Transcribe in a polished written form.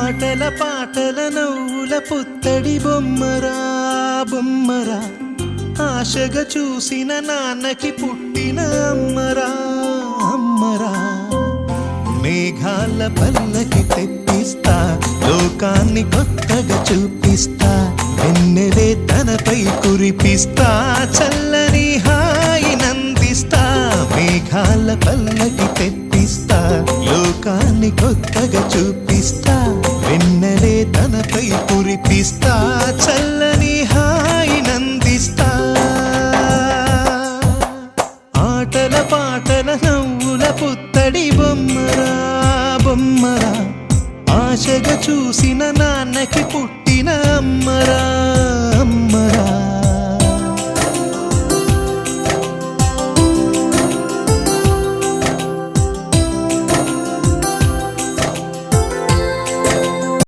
ఆటల పాటల నవ్వుల పుత్తడి బొమ్మరా బొమ్మరా, ఆశగా చూసిన నాన్నకి పుట్టిన అమ్మరా అమ్మరా. మేఘాల పల్లకి తెప్పిస్తా, లోకాన్ని కొత్తగా చూపిస్తా, వెన్నెలే తనపై కురిపిస్తా, చల్లని హాయి నందిస్తా. మేఘాల పల్లకి తెప్పిస్తా, లోకాన్ని కొత్తగా చూపిస్తా, వెన్నెలే తనపై కురిపిస్తా, చల్లని హాయి నందిస్తా. ఆటల పాటల నవ్వుల పుత్తడి బొమ్మరా బొమ్మరా, ఆశగా చూసిన నాన్నకి పుట్టిన అమ్మరా అమ్మరా.